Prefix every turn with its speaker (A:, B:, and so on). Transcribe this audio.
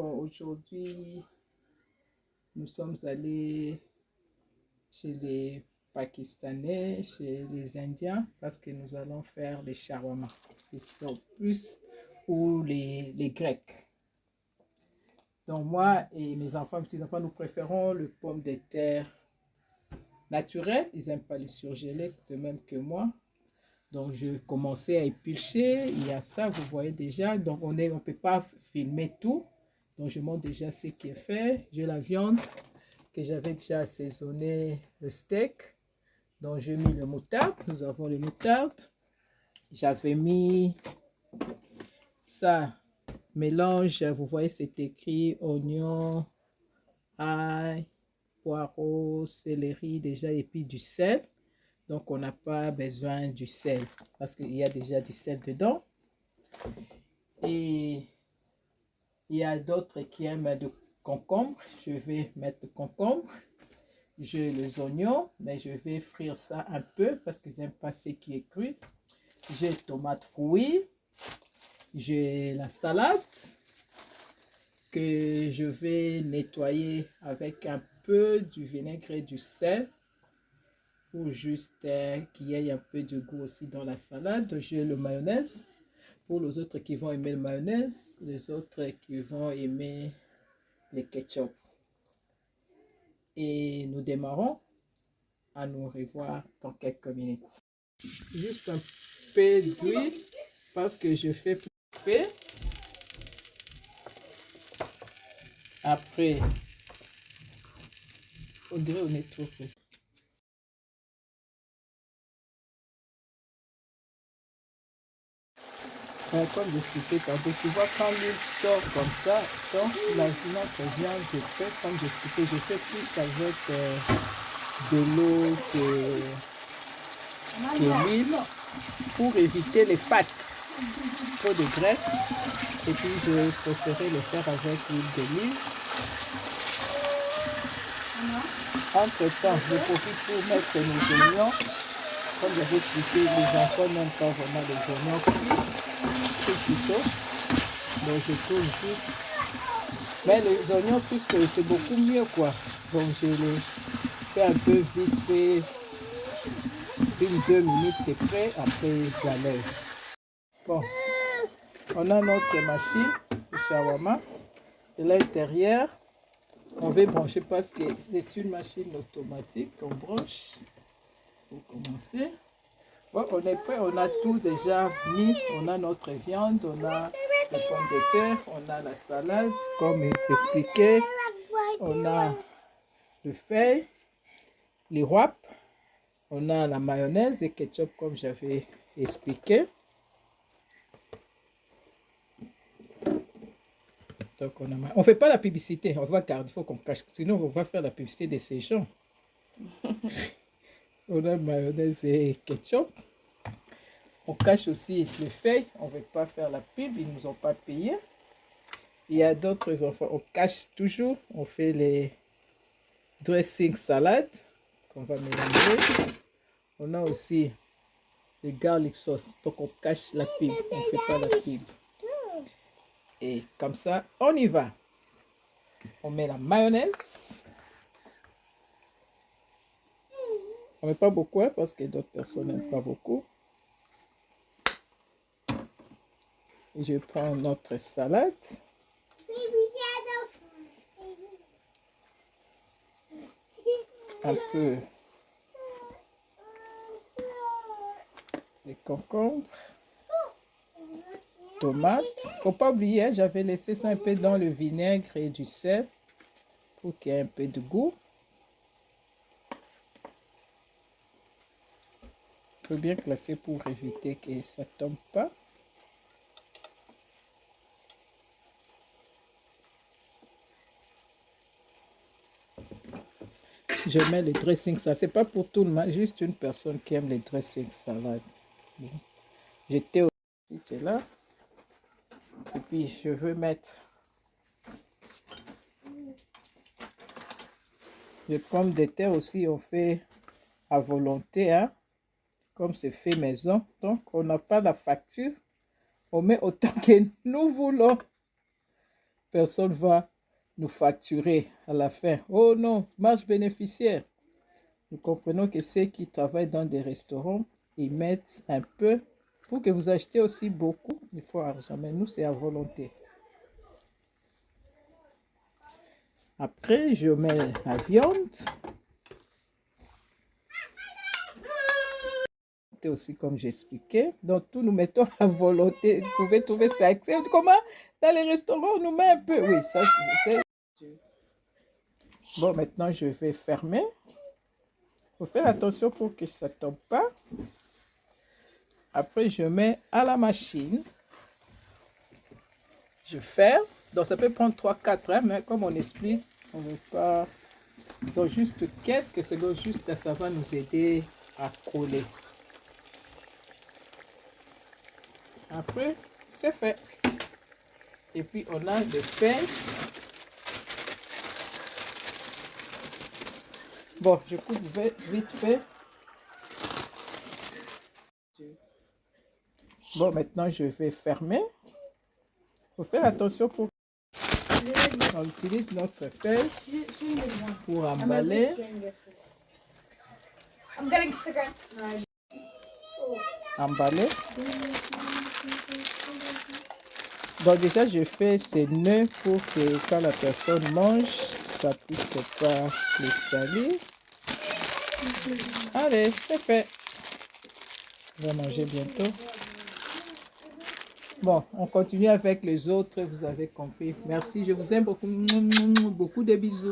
A: Bon, aujourd'hui, nous sommes allés chez les Pakistanais, chez les Indiens, parce que nous allons faire les shawarma. Ils sont plus, ou les Grecs. Donc moi et mes enfants, petits-enfants, nous préférons le pomme de terre naturel. Ils n'aiment pas le surgelé, de même que moi. Donc je commençais à éplucher. Il y a ça, vous voyez déjà. Donc on ne peut pas filmer tout. Donc je montre déjà ce qui est fait. J'ai la viande que j'avais déjà assaisonné le steak. Donc j'ai mis le moutarde. Nous avons le moutarde. J'avais mis ça, mélange. Vous voyez, c'est écrit oignon, ail, poireaux, céleri déjà et puis du sel. Donc on n'a pas besoin du sel parce qu'il y a déjà du sel dedans. Et il y a d'autres qui aiment du concombre. Je vais mettre le concombre. J'ai les oignons, mais je vais frire ça un peu parce qu'ils n'aiment pas ce qui est cru. J'ai tomate fruits. J'ai la salade que je vais nettoyer avec un peu du vinaigre et du sel pour juste qu'il y ait un peu de goût aussi dans la salade. J'ai le mayonnaise pour les autres qui vont aimer le mayonnaise, les autres qui vont aimer le ketchup. Et nous démarrons à nous revoir dans quelques minutes. Juste un peu d'huile parce que je fais plus. Après, on dirait qu'on est trop peu. Comme j'expliquais tantôt, tu vois, quand l'huile sort comme ça, donc notre viande, je fais, comme j'expliquais, je fais plus avec de l'eau que l'huile pour éviter les pâtes, trop de graisse. Et puis, je préférais le faire avec l'huile d'olive. Entre-temps, je profite pour mettre nos oignons. Comme j'avais expliqué, les enfants n'aiment pas vraiment les oignons cuits plutôt. Donc je tourne juste. Mais les oignons cuits, c'est beaucoup mieux quoi. Donc je les fais un peu vite fait. 1-2 minutes, c'est prêt. Après, j'enlève. Bon, on a notre machine de shawarma. Et l'intérieur, on va brancher parce que c'est une machine automatique qu'on branche. Pour commencer. Bon, on est prêt, on a tout déjà mis. On a notre viande, on a les pommes de terre, on a la salade, comme expliqué. On a le feuille, les wraps, on a la mayonnaise et ketchup, comme j'avais expliqué. Donc on ne fait pas la publicité, on va garder, il faut qu'on cache, sinon on va faire la publicité de ces gens. On a mayonnaise et ketchup. On cache aussi les feuilles, on ne veut pas faire la pub, ils ne nous ont pas payé. Il y a d'autres enfants, on cache toujours, on fait les dressing salade qu'on va mélanger. On a aussi le garlic sauce, donc on cache la pub, on ne fait pas la pub. Et comme ça, on y va. On met la mayonnaise. On ne met pas beaucoup parce que d'autres personnes n'aiment pas beaucoup. Et je prends notre salade. Un peu de concombre, tomates. Il ne faut pas oublier, j'avais laissé ça un peu dans le vinaigre et du sel pour qu'il y ait un peu de goût. Il faut bien classer pour éviter que ça ne tombe pas. Je mets le dressing salade. Ce n'est pas pour tout le monde, juste une personne qui aime le dressing salade. J'étais aussi là. Et puis je veux mettre les pommes de terre aussi, on fait à volonté, hein, comme c'est fait maison. Donc on n'a pas la facture. On met autant que nous voulons. personne va nous facturer à la fin. Oh non, marge bénéficiaire. Nous comprenons que ceux qui travaillent dans des restaurants, ils mettent un peu. Pour que vous achetez aussi beaucoup, il faut argent. Mais nous, c'est à volonté. Après, je mets la viande. Aussi, comme j'expliquais. Donc, tout nous mettons à volonté. Vous pouvez trouver ça. Comment dans les restaurants, on nous met un peu. Oui, ça, c'est... Bon, maintenant, je vais fermer. Il faut faire attention pour que ça ne tombe pas. Après, je mets à la machine. Je ferme. Donc, ça peut prendre 3-4 heures, mais comme on explique, on ne veut pas... Donc, juste quelques secondes, juste ça va nous aider à coller. Après, c'est fait. Et puis, on a le pain. Bon, je coupe vite fait. Bon, maintenant, je vais fermer. Il faut faire attention pour... On utilise notre feuille pour emballer. Emballer. Donc déjà, je fais ces nœuds pour que quand la personne mange, ça puisse pas les salir. Allez, c'est fait. On va manger bientôt. Bon, on continue avec les autres, vous avez compris. Merci, je vous aime beaucoup. Beaucoup de bisous.